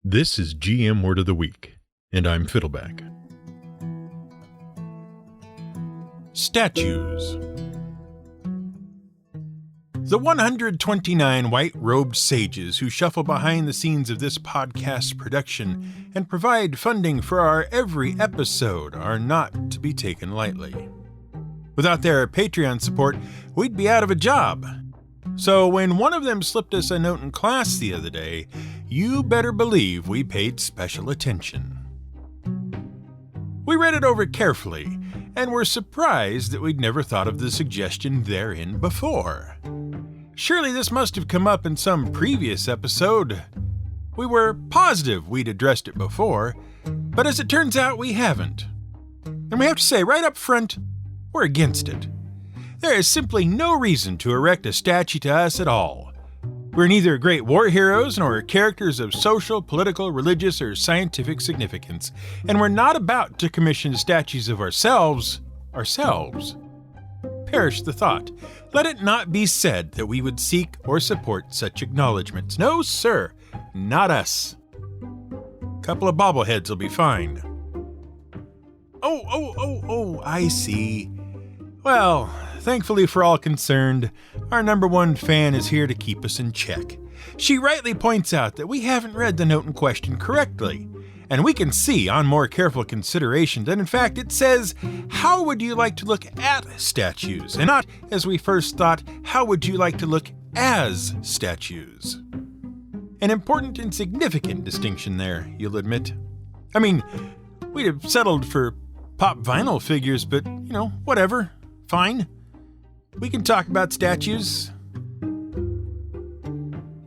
This is GM Word of the Week, and I'm Fiddleback. Statues. The 129 white-robed sages who shuffle behind the scenes of this podcast production and provide funding for our every episode are not to be taken lightly. Without their Patreon support, we'd be out of a job. So when one of them slipped us a note in class the other day, you better believe we paid special attention. We read it over carefully, and were surprised that we'd never thought of the suggestion therein before. Surely this must have come up in some previous episode. We were positive we'd addressed it before, but as it turns out, we haven't. And we have to say right up front, we're against it. There is simply no reason to erect a statue to us at all. We're neither great war heroes nor characters of social, political, religious, or scientific significance, and we're not about to commission statues of ourselves. Perish the thought. Let it not be said that we would seek or support such acknowledgments. No, sir, not us. Couple of bobbleheads will be fine. Oh, I see. Well, thankfully for all concerned, our number one fan is here to keep us in check. She rightly points out that we haven't read the note in question correctly, and we can see on more careful consideration that in fact it says, how would you like to look at statues, and not, as we first thought, how would you like to look as statues? An important and significant distinction there, you'll admit. I mean, we'd have settled for pop vinyl figures, but, whatever. Fine. We can talk about statues.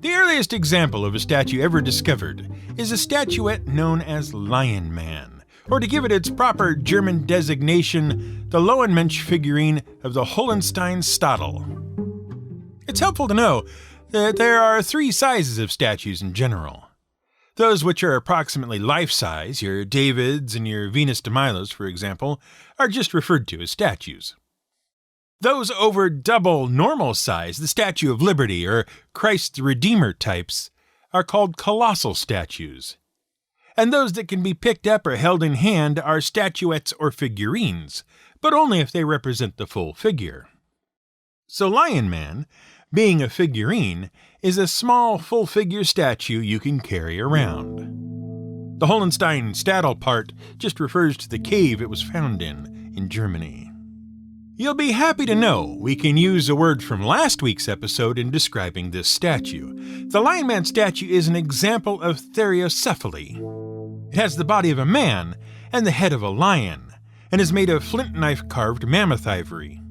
The earliest example of a statue ever discovered is a statuette known as Lion Man, or to give it its proper German designation, the Lowenmensch figurine of the Hohenstein Statue. It's helpful to know that there are three sizes of statues in general. Those which are approximately life-size, your Davids and your Venus de Milos, for example, are just referred to as statues. Those over double normal size, the Statue of Liberty or Christ the Redeemer types, are called Colossal Statues. And those that can be picked up or held in hand are statuettes or figurines, but only if they represent the full figure. So Lion Man, being a figurine, is a small full-figure statue you can carry around. The Hohenstein Statue part just refers to the cave it was found in Germany. You'll be happy to know we can use a word from last week's episode in describing this statue. The Lion Man statue is an example of theriocephaly. It has the body of a man and the head of a lion, and is made of flint knife-carved mammoth ivory.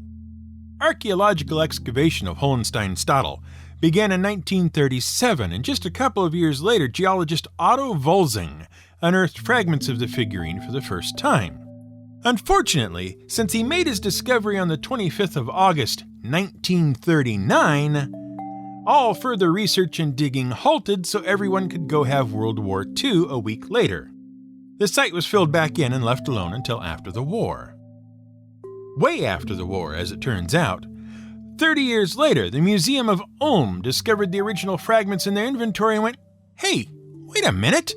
Archaeological excavation of Hohenstein Statue began in 1937, and just a couple of years later, geologist Otto Volzing unearthed fragments of the figurine for the first time. Unfortunately, since he made his discovery on the 25th of August, 1939, all further research and digging halted so everyone could go have World War II a week later. The site was filled back in and left alone until after the war. Way after the war, as it turns out. 30 years later, the Museum of Ulm discovered the original fragments in their inventory and went, "Hey, wait a minute!"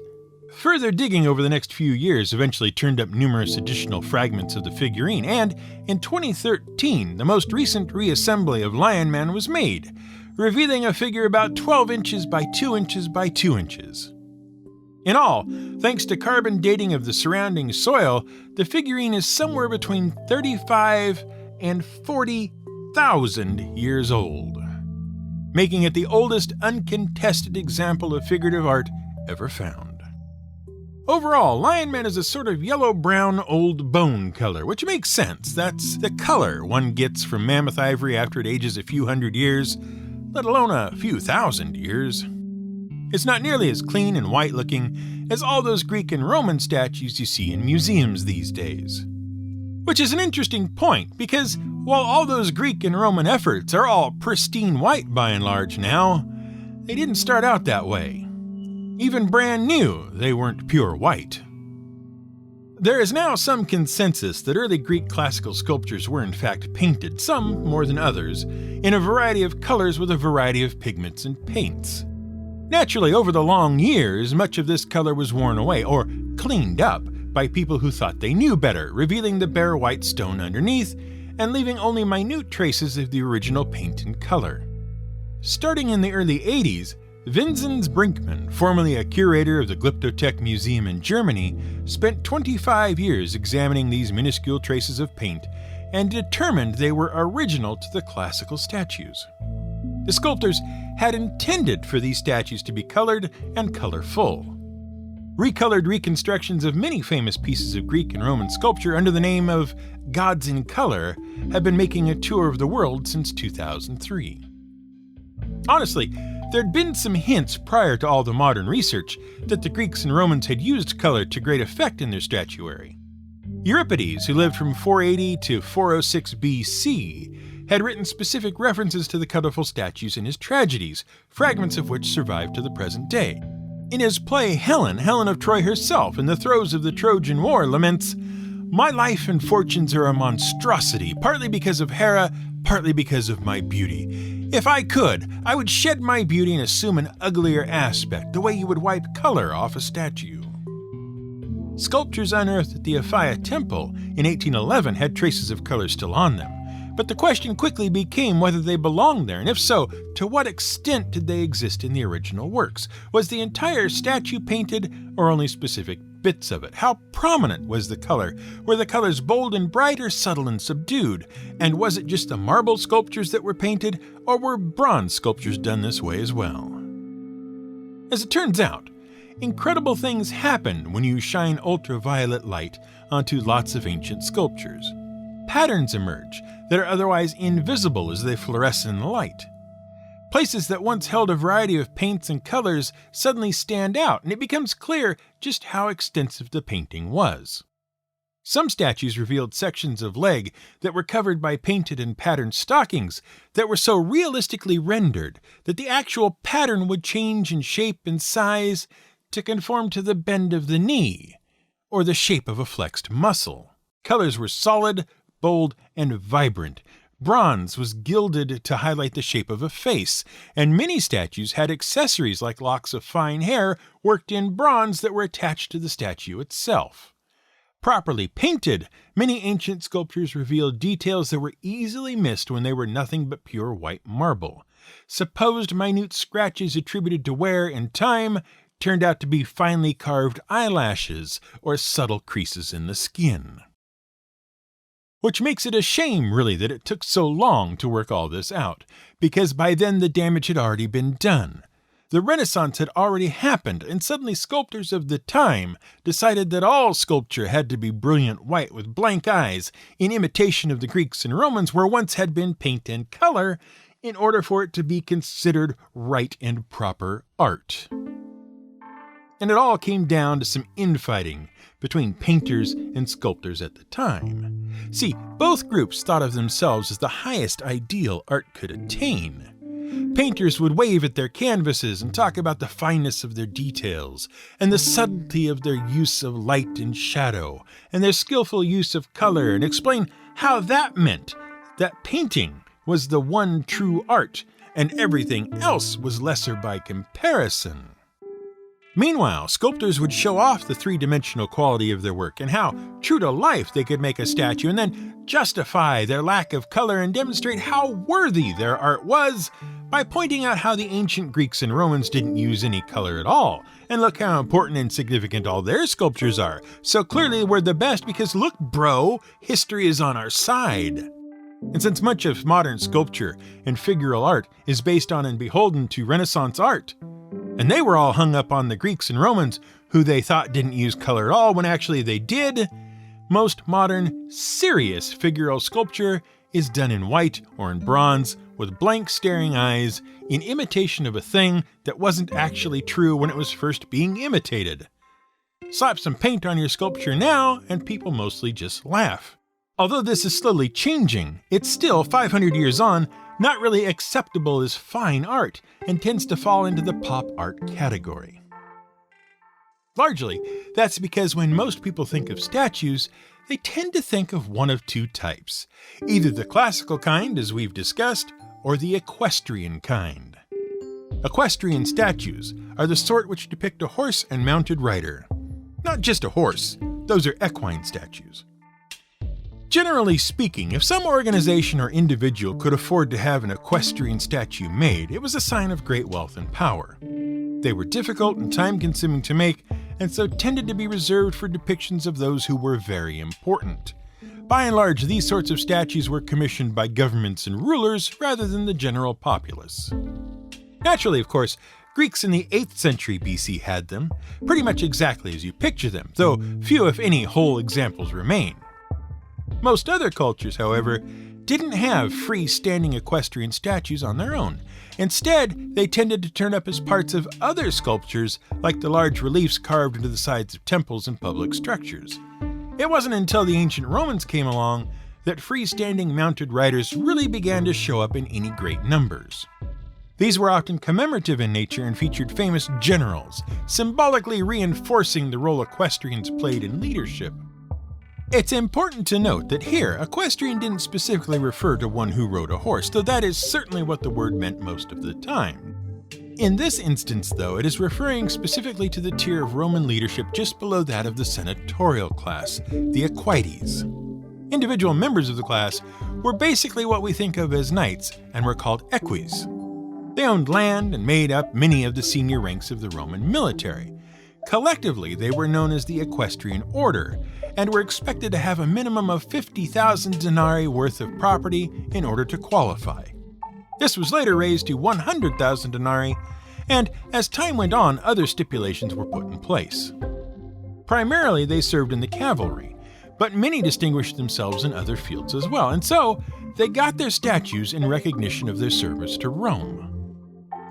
Further digging over the next few years eventually turned up numerous additional fragments of the figurine, and in 2013, the most recent reassembly of Lion Man was made, revealing a figure about 12 inches by 2 inches by 2 inches. In all, thanks to carbon dating of the surrounding soil, the figurine is somewhere between 35 and 40,000 years old, making it the oldest uncontested example of figurative art ever found. Overall, Lion Man is a sort of yellow-brown old bone color, which makes sense. That's the color one gets from mammoth ivory after it ages a few hundred years, let alone a few thousand years. It's not nearly as clean and white-looking as all those Greek and Roman statues you see in museums these days. Which is an interesting point, because while all those Greek and Roman efforts are all pristine white by and large now, they didn't start out that way. Even brand new, they weren't pure white. There is now some consensus that early Greek classical sculptures were in fact painted, some more than others, in a variety of colors with a variety of pigments and paints. Naturally, over the long years, much of this color was worn away, or cleaned up, by people who thought they knew better, revealing the bare white stone underneath, and leaving only minute traces of the original paint and color. Starting in the early 80s, Vinzenz Brinkmann, formerly a curator of the Glyptothek Museum in Germany, spent 25 years examining these minuscule traces of paint and determined they were original to the classical statues. The sculptors had intended for these statues to be colored and colorful. Recolored reconstructions of many famous pieces of Greek and Roman sculpture under the name of Gods in Color have been making a tour of the world since 2003. Honestly, there'd been some hints prior to all the modern research that the Greeks and Romans had used color to great effect in their statuary. Euripides, who lived from 480 to 406 BC, had written specific references to the colorful statues in his tragedies, fragments of which survive to the present day. In his play Helen, Helen of Troy herself, in the throes of the Trojan War, laments, "My life and fortunes are a monstrosity, partly because of Hera, partly because of my beauty. If I could, I would shed my beauty and assume an uglier aspect, the way you would wipe color off a statue." Sculptures unearthed at the Aphaia Temple in 1811 had traces of color still on them, but the question quickly became whether they belonged there, and if so, to what extent did they exist in the original works? Was the entire statue painted, or only specific bits of it? How prominent was the color? Were the colors bold and bright, or subtle and subdued? And was it just the marble sculptures that were painted, or were bronze sculptures done this way as well? As it turns out, incredible things happen when you shine ultraviolet light onto lots of ancient sculptures. Patterns emerge that are otherwise invisible as they fluoresce in the light. Places that once held a variety of paints and colors suddenly stand out, and it becomes clear just how extensive the painting was. Some statues revealed sections of leg that were covered by painted and patterned stockings that were so realistically rendered that the actual pattern would change in shape and size to conform to the bend of the knee or the shape of a flexed muscle. Colors were solid, bold, and vibrant. Bronze was gilded to highlight the shape of a face, and many statues had accessories like locks of fine hair worked in bronze that were attached to the statue itself. Properly painted, many ancient sculptures revealed details that were easily missed when they were nothing but pure white marble. Supposed minute scratches attributed to wear and time turned out to be finely carved eyelashes or subtle creases in the skin. Which makes it a shame, really, that it took so long to work all this out, because by then the damage had already been done. The Renaissance had already happened, and suddenly sculptors of the time decided that all sculpture had to be brilliant white with blank eyes, in imitation of the Greeks and Romans where once had been paint and color, in order for it to be considered right and proper art. And it all came down to some infighting between painters and sculptors at the time. See, both groups thought of themselves as the highest ideal art could attain. Painters would wave at their canvases and talk about the fineness of their details, and the subtlety of their use of light and shadow, and their skillful use of color, and explain how that meant that painting was the one true art, and everything else was lesser by comparison. Meanwhile, sculptors would show off the three-dimensional quality of their work and how true to life they could make a statue, and then justify their lack of color and demonstrate how worthy their art was by pointing out how the ancient Greeks and Romans didn't use any color at all, and look how important and significant all their sculptures are. So clearly we're the best because look, bro, history is on our side. And since much of modern sculpture and figural art is based on and beholden to Renaissance art, and they were all hung up on the Greeks and Romans, who they thought didn't use color at all when actually they did, most modern, serious figural sculpture is done in white or in bronze with blank staring eyes in imitation of a thing that wasn't actually true when it was first being imitated. Slap some paint on your sculpture now and people mostly just laugh. Although this is slowly changing, it's still 500 years on not really acceptable as fine art and tends to fall into the pop art category. Largely, that's because when most people think of statues, they tend to think of one of two types, either the classical kind, as we've discussed, or the equestrian kind. Equestrian statues are the sort which depict a horse and mounted rider. Not just a horse, those are equine statues. Generally speaking, if some organization or individual could afford to have an equestrian statue made, it was a sign of great wealth and power. They were difficult and time-consuming to make, and so tended to be reserved for depictions of those who were very important. By and large, these sorts of statues were commissioned by governments and rulers rather than the general populace. Naturally, of course, Greeks in the 8th century BC had them, pretty much exactly as you picture them, though few if any whole examples remain. Most other cultures, however, didn't have freestanding equestrian statues on their own. Instead, they tended to turn up as parts of other sculptures, like the large reliefs carved into the sides of temples and public structures. It wasn't until the ancient Romans came along that freestanding mounted riders really began to show up in any great numbers. These were often commemorative in nature and featured famous generals, symbolically reinforcing the role equestrians played in leadership. It's important to note that here, equestrian didn't specifically refer to one who rode a horse, though that is certainly what the word meant most of the time. In this instance, though, it is referring specifically to the tier of Roman leadership just below that of the senatorial class, the equites. Individual members of the class were basically what we think of as knights and were called eques. They owned land and made up many of the senior ranks of the Roman military. Collectively, they were known as the Equestrian Order, and were expected to have a minimum of 50,000 denarii worth of property in order to qualify. This was later raised to 100,000 denarii, and as time went on, other stipulations were put in place. Primarily, they served in the cavalry, but many distinguished themselves in other fields as well, and so they got their statues in recognition of their service to Rome.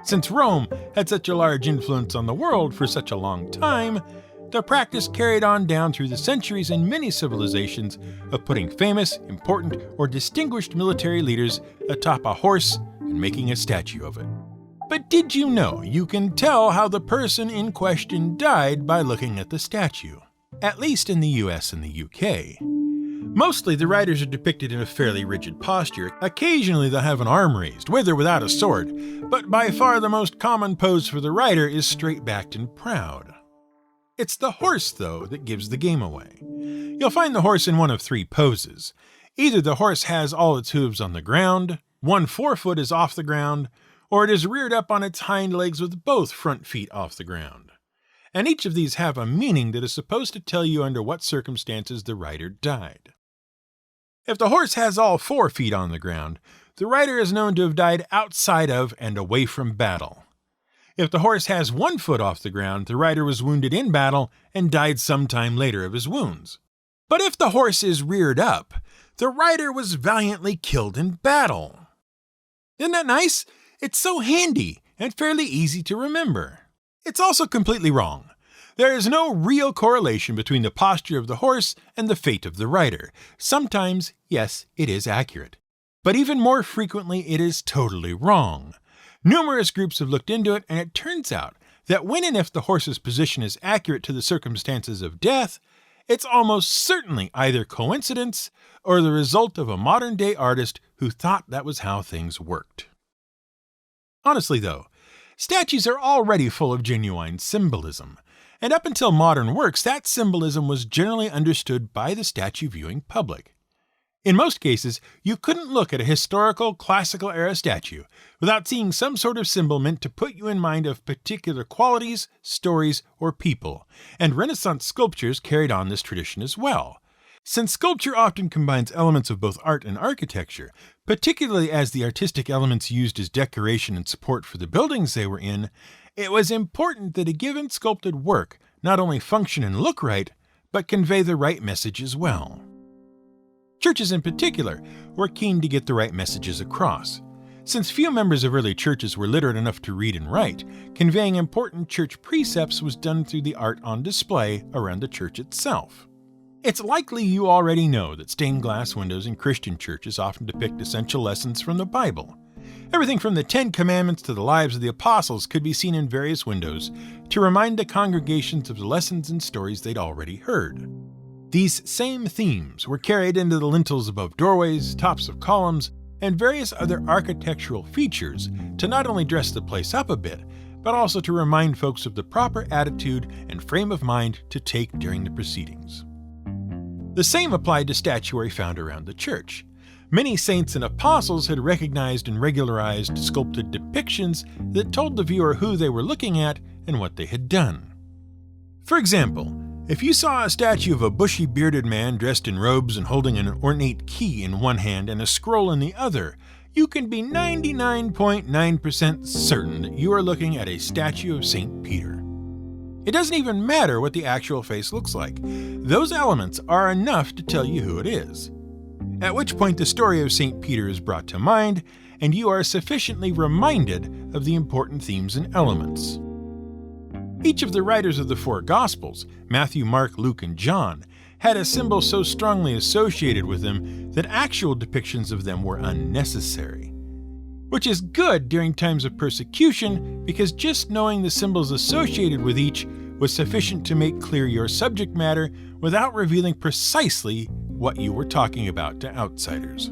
Since Rome had such a large influence on the world for such a long time, the practice carried on down through the centuries in many civilizations of putting famous, important, or distinguished military leaders atop a horse and making a statue of it. But did you know you can tell how the person in question died by looking at the statue? At least in the US and the UK. Mostly the riders are depicted in a fairly rigid posture. Occasionally they'll have an arm raised, with or without a sword, but by far the most common pose for the rider is straight-backed and proud. It's the horse, though, that gives the game away. You'll find the horse in one of three poses. Either the horse has all its hooves on the ground, one forefoot is off the ground, or it is reared up on its hind legs with both front feet off the ground. And each of these have a meaning that is supposed to tell you under what circumstances the rider died. If the horse has all 4 feet on the ground, the rider is known to have died outside of and away from battle. If the horse has 1 foot off the ground, the rider was wounded in battle and died sometime later of his wounds. But if the horse is reared up, the rider was valiantly killed in battle. Isn't that nice? It's so handy and fairly easy to remember. It's also completely wrong. There is no real correlation between the posture of the horse and the fate of the rider. Sometimes, yes, it is accurate. But even more frequently, it is totally wrong. Numerous groups have looked into it, and it turns out that when and if the horse's position is accurate to the circumstances of death, it's almost certainly either coincidence or the result of a modern-day artist who thought that was how things worked. Honestly, though, statues are already full of genuine symbolism. And up until modern works, that symbolism was generally understood by the statue-viewing public. In most cases, you couldn't look at a historical, classical-era statue without seeing some sort of symbol meant to put you in mind of particular qualities, stories, or people, and Renaissance sculptures carried on this tradition as well. Since sculpture often combines elements of both art and architecture, particularly as the artistic elements used as decoration and support for the buildings they were in, it was important that a given sculpted work not only function and look right, but convey the right message as well. Churches in particular were keen to get the right messages across. Since few members of early churches were literate enough to read and write, conveying important church precepts was done through the art on display around the church itself. It's likely you already know that stained glass windows in Christian churches often depict essential lessons from the Bible. Everything from the 10 Commandments to the lives of the apostles could be seen in various windows to remind the congregations of the lessons and stories they'd already heard. These same themes were carried into the lintels above doorways, tops of columns, and various other architectural features to not only dress the place up a bit, but also to remind folks of the proper attitude and frame of mind to take during the proceedings. The same applied to statuary found around the church. Many saints and apostles had recognized and regularized sculpted depictions that told the viewer who they were looking at and what they had done. For example, if you saw a statue of a bushy bearded man dressed in robes and holding an ornate key in one hand and a scroll in the other, you can be 99.9% certain that you are looking at a statue of St. Peter. It doesn't even matter what the actual face looks like. Those elements are enough to tell you who it is. At which point the story of St. Peter is brought to mind, and you are sufficiently reminded of the important themes and elements. Each of the writers of the four Gospels, Matthew, Mark, Luke, and John, had a symbol so strongly associated with them that actual depictions of them were unnecessary. Which is good during times of persecution, because just knowing the symbols associated with each was sufficient to make clear your subject matter without revealing precisely what you were talking about to outsiders.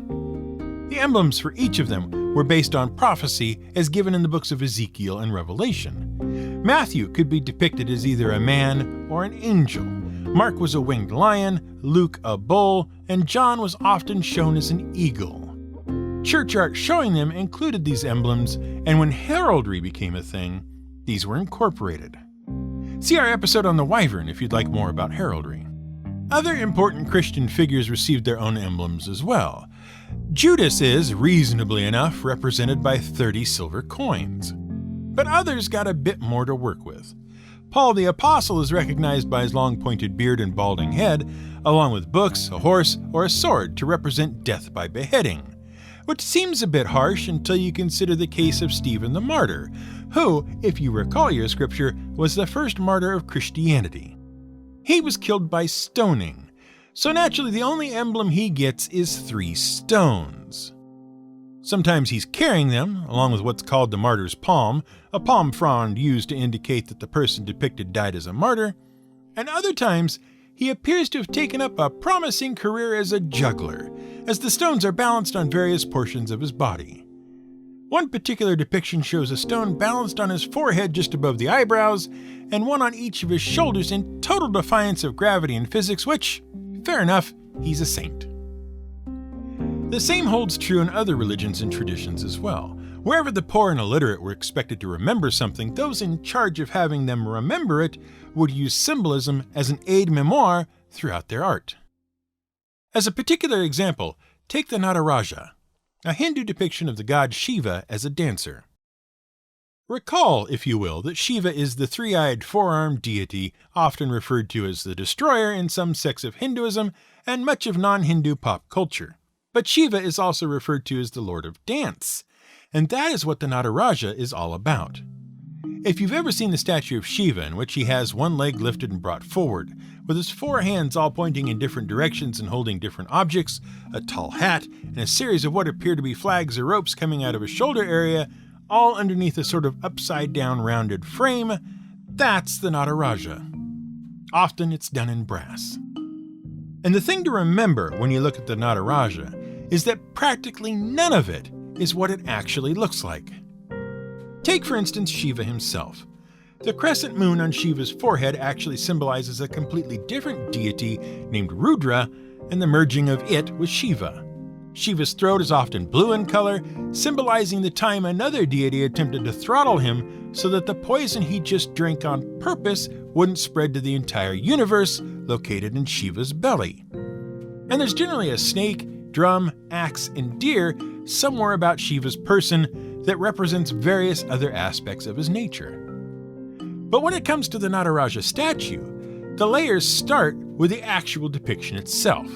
The emblems for each of them were based on prophecy as given in the books of Ezekiel and Revelation. Matthew could be depicted as either a man or an angel. Mark was a winged lion, Luke a bull, and John was often shown as an eagle. Church art showing them included these emblems, and when heraldry became a thing, these were incorporated. See our episode on the wyvern if you'd like more about heraldry. Other important Christian figures received their own emblems as well. Judas is, reasonably enough, represented by 30 silver coins. But others got a bit more to work with. Paul the Apostle is recognized by his long pointed beard and balding head, along with books, a horse, or a sword to represent death by beheading. Which seems a bit harsh until you consider the case of Stephen the Martyr, who, if you recall your scripture, was the first martyr of Christianity. He was killed by stoning, so naturally the only emblem he gets is 3 stones. Sometimes he's carrying them, along with what's called the martyr's palm, a palm frond used to indicate that the person depicted died as a martyr, and other times he appears to have taken up a promising career as a juggler, as the stones are balanced on various portions of his body. One particular depiction shows a stone balanced on his forehead just above the eyebrows, and one on each of his shoulders in total defiance of gravity and physics, which, fair enough, he's a saint. The same holds true in other religions and traditions as well. Wherever the poor and illiterate were expected to remember something, those in charge of having them remember it would use symbolism as an aide-mémoire throughout their art. As a particular example, take the Nataraja, a Hindu depiction of the god Shiva as a dancer. Recall, if you will, that Shiva is the 3-eyed, 4-armed deity, often referred to as the destroyer in some sects of Hinduism and much of non-Hindu pop culture. But Shiva is also referred to as the Lord of Dance, and that is what the Nataraja is all about. If you've ever seen the statue of Shiva, in which he has one leg lifted and brought forward, with his 4 hands all pointing in different directions and holding different objects, a tall hat, and a series of what appear to be flags or ropes coming out of his shoulder area, all underneath a sort of upside-down rounded frame, that's the Nataraja. Often it's done in brass. And the thing to remember when you look at the Nataraja is that practically none of it is what it actually looks like. Take, for instance, Shiva himself. The crescent moon on Shiva's forehead actually symbolizes a completely different deity named Rudra and the merging of it with Shiva. Shiva's throat is often blue in color, symbolizing the time another deity attempted to throttle him so that the poison he just drank on purpose wouldn't spread to the entire universe located in Shiva's belly. And there's generally a snake, drum, axe, and deer somewhere about Shiva's person that represents various other aspects of his nature. But when it comes to the Nataraja statue, the layers start with the actual depiction itself.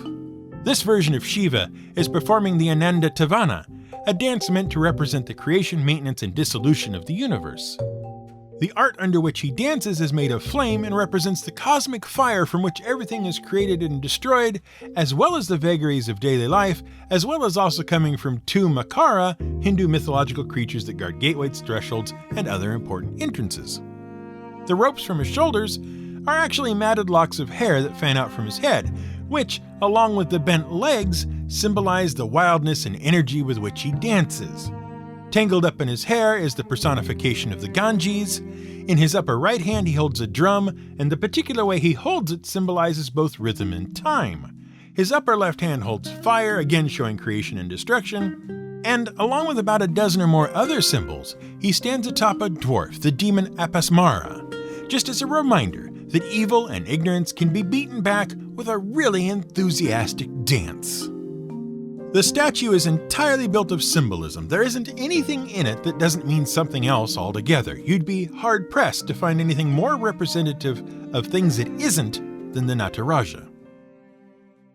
This version of Shiva is performing the Ananda Tavana, a dance meant to represent the creation, maintenance, and dissolution of the universe. The art under which he dances is made of flame and represents the cosmic fire from which everything is created and destroyed, as well as the vagaries of daily life, as well as also coming from 2 Makara, Hindu mythological creatures that guard gateways, thresholds, and other important entrances. The ropes from his shoulders are actually matted locks of hair that fan out from his head, which, along with the bent legs, symbolize the wildness and energy with which he dances. Tangled up in his hair is the personification of the Ganges. In his upper right hand he holds a drum, and the particular way he holds it symbolizes both rhythm and time. His upper left hand holds fire, again showing creation and destruction. And along with about a dozen or more other symbols, he stands atop a dwarf, the demon Apasmara, just as a reminder that evil and ignorance can be beaten back with a really enthusiastic dance. The statue is entirely built of symbolism. There isn't anything in it that doesn't mean something else altogether. You'd be hard-pressed to find anything more representative of things it isn't than the Nataraja.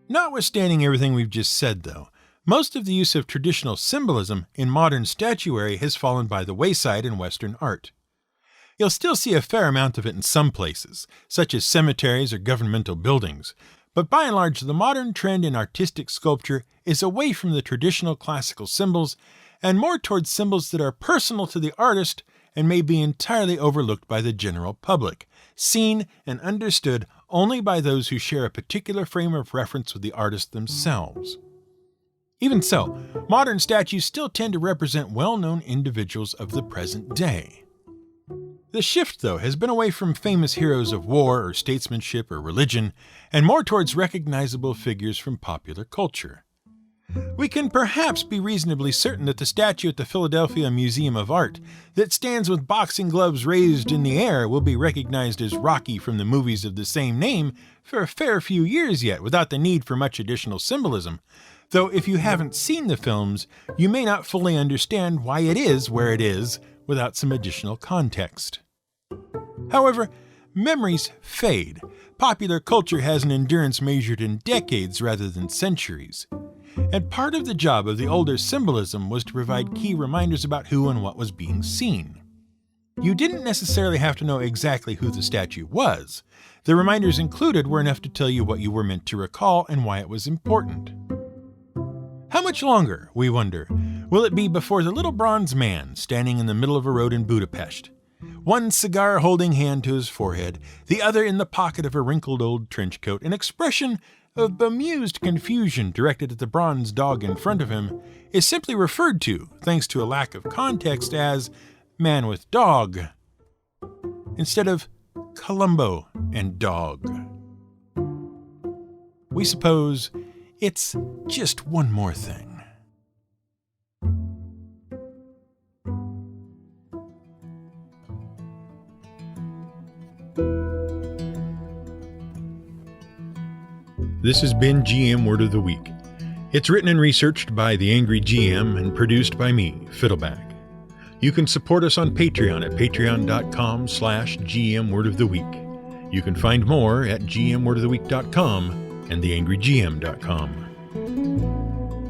Notwithstanding everything we've just said, though, most of the use of traditional symbolism in modern statuary has fallen by the wayside in Western art. You'll still see a fair amount of it in some places, such as cemeteries or governmental buildings, but by and large the modern trend in artistic sculpture is away from the traditional classical symbols and more towards symbols that are personal to the artist and may be entirely overlooked by the general public, seen and understood only by those who share a particular frame of reference with the artist themselves. Even so, modern statues still tend to represent well-known individuals of the present day. The shift, though, has been away from famous heroes of war or statesmanship or religion, and more towards recognizable figures from popular culture. We can perhaps be reasonably certain that the statue at the Philadelphia Museum of Art that stands with boxing gloves raised in the air will be recognized as Rocky from the movies of the same name for a fair few years yet, without the need for much additional symbolism, though if you haven't seen the films, you may not fully understand why it is where it is without some additional context. However, memories fade. Popular culture has an endurance measured in decades rather than centuries. And part of the job of the older symbolism was to provide key reminders about who and what was being seen. You didn't necessarily have to know exactly who the statue was. The reminders included were enough to tell you what you were meant to recall and why it was important. How much longer, we wonder, will it be before the little bronze man standing in the middle of a road in Budapest, one cigar-holding hand to his forehead, the other in the pocket of a wrinkled old trench coat, an expression of bemused confusion directed at the bronze dog in front of him, is simply referred to, thanks to a lack of context, as man with dog, instead of Columbo and dog. We suppose it's just one more thing. This has been GM Word of the Week. It's written and researched by The Angry GM and produced by me, Fiddleback. You can support us on Patreon at patreon.com/GM Word of the Week. You can find more at gmwordoftheweek.com and theangrygm.com.